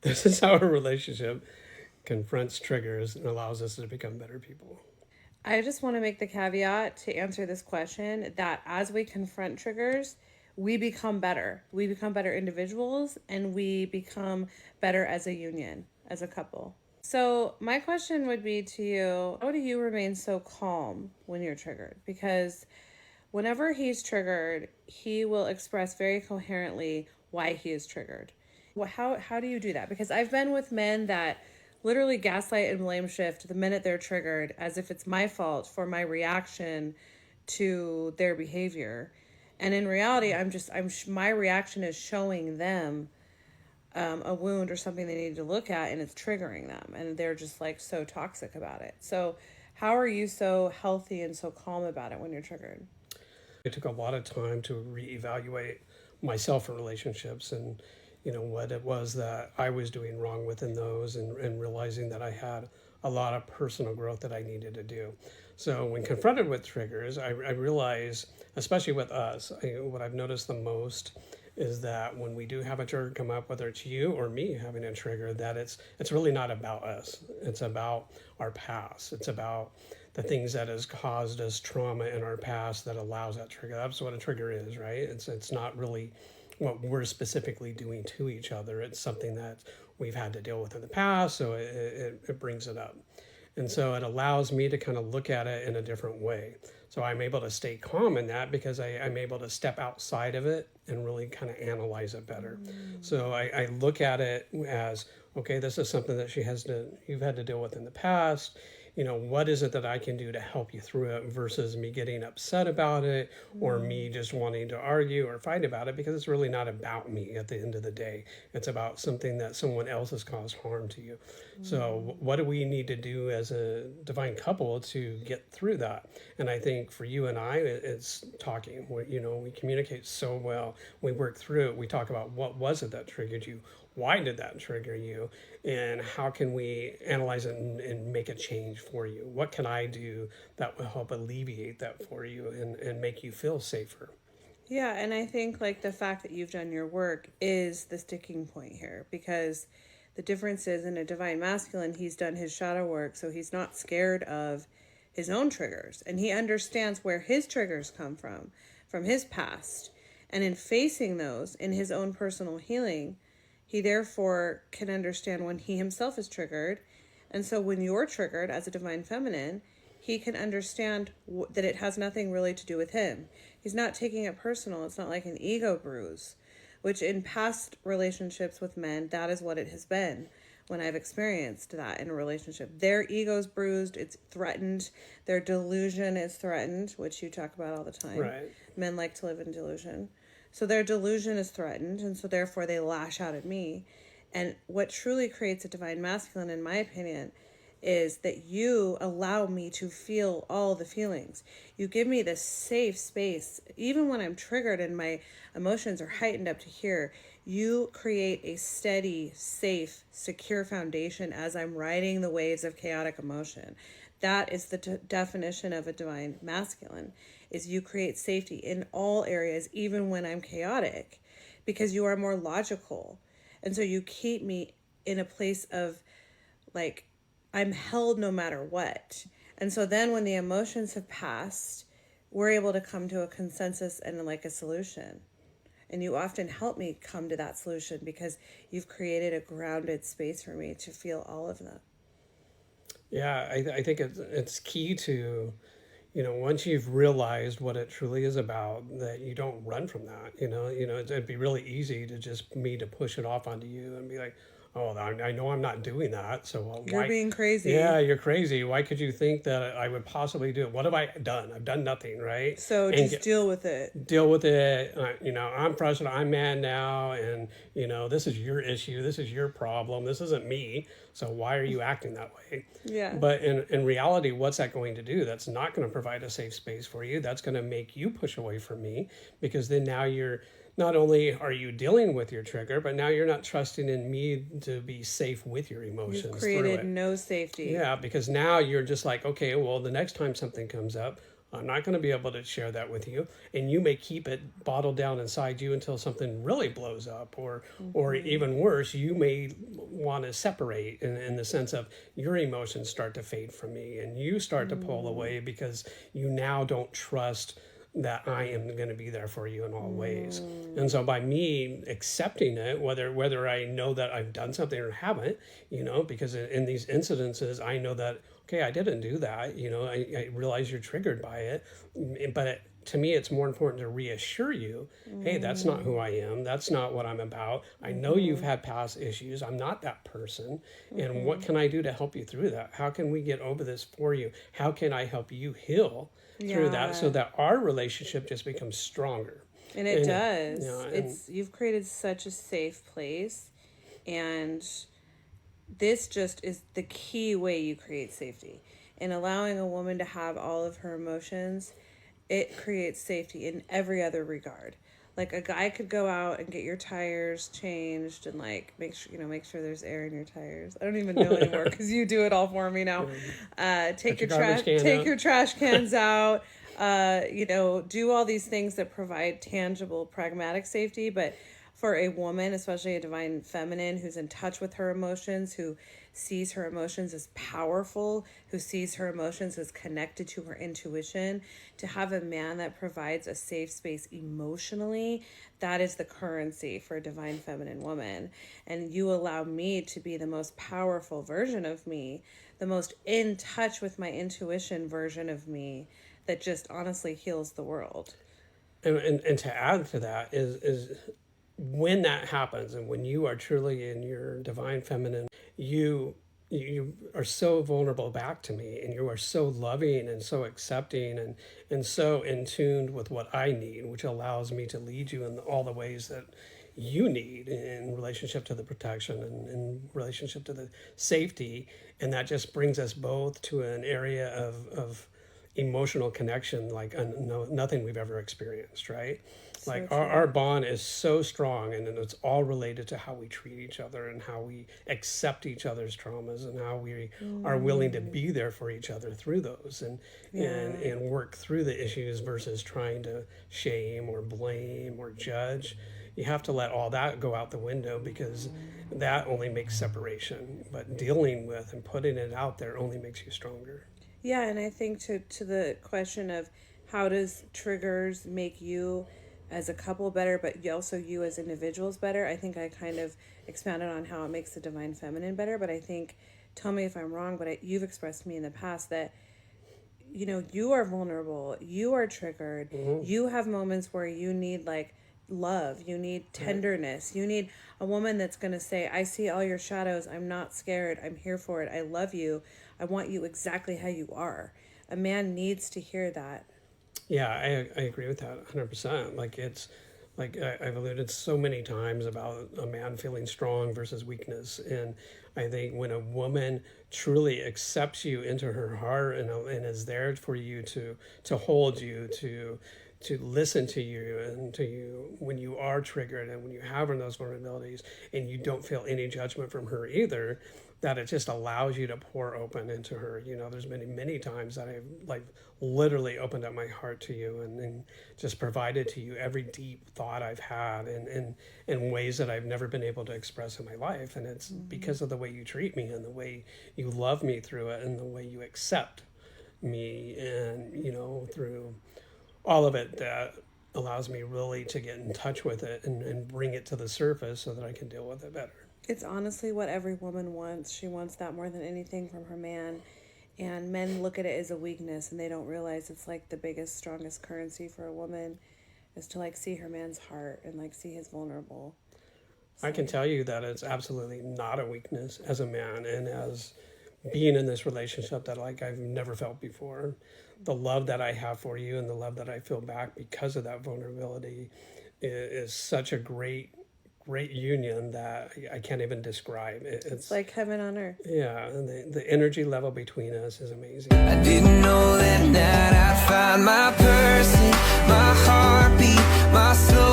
This is how a relationship confronts triggers and allows us to become better people. I just want to make the caveat to answer this question that as we confront triggers, we become better. We become better individuals and we become better as a union, as a couple. So, my question would be to you, how do you remain so calm when you're triggered? Because whenever he's triggered, he will express very coherently why he is triggered. Well, how do you do that? Because I've been with men that literally gaslight and blame shift the minute they're triggered as if it's my fault for my reaction to their behavior. And in reality, my reaction is showing them a wound or something they need to look at, and it's triggering them, and they're just like so toxic about it. So, how are you so healthy and so calm about it when you're triggered? It took a lot of time to reevaluate myself in relationships and what it was that I was doing wrong within those, and realizing that I had a lot of personal growth that I needed to do. So when confronted with triggers, I realized, especially with us, what I've noticed the most is that when we do have a trigger come up, whether it's you or me having a trigger, that it's really not about us. It's about our past. It's about the things that has caused us trauma in our past that allows that trigger. That's what a trigger is, right? It's not really what we're specifically doing to each other. It's something that we've had to deal with in the past, so it brings it up. And so it allows me to kind of look at it in a different way. So I'm able to stay calm in that because I'm able to step outside of it and really kind of analyze it better. So I look at it as, okay, this is something that you've had to deal with in the past. What is it that I can do to help you through it versus me getting upset about it or me just wanting to argue or fight about it, because it's really not about me at the end of the day. It's about something that someone else has caused harm to you. So what do we need to do as a divine couple to get through that? And I think for you and I, it's talking. We communicate so well. We work through it. We talk about what was it that triggered you? Why did that trigger you? And how can we analyze it and make a change for you? What can I do that will help alleviate that for you and make you feel safer? Yeah, and I think like the fact that you've done your work is the sticking point here, because the difference is in a divine masculine, he's done his shadow work, so he's not scared of his own triggers, and he understands where his triggers come from his past. And in facing those in his own personal healing, he therefore can understand when he himself is triggered. And so when you're triggered as a divine feminine, he can understand that it has nothing really to do with him. He's not taking it personal. It's not like an ego bruise, which in past relationships with men, that is what it has been. When I've experienced that in a relationship, their ego's bruised, it's threatened, their delusion is threatened, which you talk about all the time. Right. Men like to live in delusion. So their delusion is threatened, and so therefore they lash out at me. And what truly creates a divine masculine, in my opinion, is that you allow me to feel all the feelings. You give me this safe space. Even when I'm triggered and my emotions are heightened up to here, you create a steady, safe, secure foundation as I'm riding the waves of chaotic emotion. That is the definition of a divine masculine, is you create safety in all areas, even when I'm chaotic, because you are more logical. And so you keep me in a place of like, I'm held no matter what. And so then when the emotions have passed, we're able to come to a consensus and like a solution. And you often help me come to that solution because you've created a grounded space for me to feel all of them. Yeah, I think it's key to, once you've realized what it truly is about, that you don't run from that. It'd be really easy to just me to push it off onto you and be like, oh, I know I'm not doing that. So why? You're being crazy. Yeah, you're crazy. Why could you think that I would possibly do it? What have I done? I've done nothing, right? So And just deal with it. deal with it. I'm frustrated. I'm mad now, and this is your issue. This is your problem. This isn't me. So why are you acting that way? Yeah. But in reality, what's that going to do? That's not going to provide a safe space for you. That's going to make you push away from me, because then now you're not only are you dealing with your trigger, but now you're not trusting in me to be safe with your emotions. You've created no safety. Yeah, because now you're just like, okay, well, the next time something comes up, I'm not going to be able to share that with you, and you may keep it bottled down inside you until something really blows up, or even worse, you may want to separate in the sense of your emotions start to fade from me and you start to pull away because you now don't trust that I am going to be there for you in all ways. And so by me accepting it, whether I know that I've done something or haven't, because in these incidences, I know that, okay, I didn't do that, I realize you're triggered by it, but to me, it's more important to reassure you, hey, that's not who I am. That's not what I'm about. I know you've had past issues. I'm not that person. And what can I do to help you through that? How can we get over this for you? How can I help you heal through that so that our relationship just becomes stronger? And it does. You've created such a safe place. And this just is the key way you create safety. In allowing a woman to have all of her emotions, it creates safety in every other regard. Like a guy could go out and get your tires changed and like make sure there's air in your tires. I don't even know anymore because you do it all for me now. Take your trash cans out. Do all these things that provide tangible, pragmatic safety. But for a woman, especially a divine feminine who's in touch with her emotions, who sees her emotions as powerful, who sees her emotions as connected to her intuition, to have a man that provides a safe space emotionally, that is the currency for a divine feminine woman. And you allow me to be the most powerful version of me, the most in touch with my intuition version of me that just honestly heals the world. And to add to that is when that happens and when you are truly in your divine feminine, you are so vulnerable back to me, and you are so loving and so accepting and so in tune with what I need, which allows me to lead you in all the ways that you need in relationship to the protection and in relationship to the safety. And that just brings us both to an area of emotional connection like nothing we've ever experienced, right? Like our bond is so strong, and it's all related to how we treat each other and how we accept each other's traumas and how we are willing to be there for each other through those and work through the issues versus trying to shame or blame or judge. You have to let all that go out the window because that only makes separation. But dealing with and putting it out there only makes you stronger. Yeah, and I think to the question of how does triggers make you as a couple better, but also you as individuals better, I think I kind of expounded on how it makes the divine feminine better. But I think, tell me if I'm wrong, but you've expressed to me in the past that, you are vulnerable, you are triggered, you have moments where you need like love, you need tenderness, you need a woman that's going to say, I see all your shadows, I'm not scared, I'm here for it, I love you, I want you exactly how you are. A man needs to hear that. Yeah, I agree with that 100%. Like it's like I've alluded so many times about a man feeling strong versus weakness. And I think when a woman truly accepts you into her heart and is there for you to hold you, to listen to you and to you when you are triggered and when you have those vulnerabilities, and you don't feel any judgment from her either, that it just allows you to pour open into her. There's many times that I've like literally opened up my heart to you and just provided to you every deep thought I've had in ways that I've never been able to express in my life. And it's because of the way you treat me and the way you love me through it and the way you accept me and, through all of it, that allows me really to get in touch with it and bring it to the surface so that I can deal with it better. It's honestly what every woman wants. She wants that more than anything from her man. And men look at it as a weakness, and they don't realize it's like the biggest, strongest currency for a woman is to like see her man's heart and like see his vulnerable. So. I can tell you that it's absolutely not a weakness as a man and as being in this relationship that like I've never felt before. The love that I have for you and the love that I feel back because of that vulnerability is such a great union that I can't even describe. It's like heaven on earth. Yeah, and the energy level between us is amazing. I didn't know that I'd find my person, my heartbeat, my soul.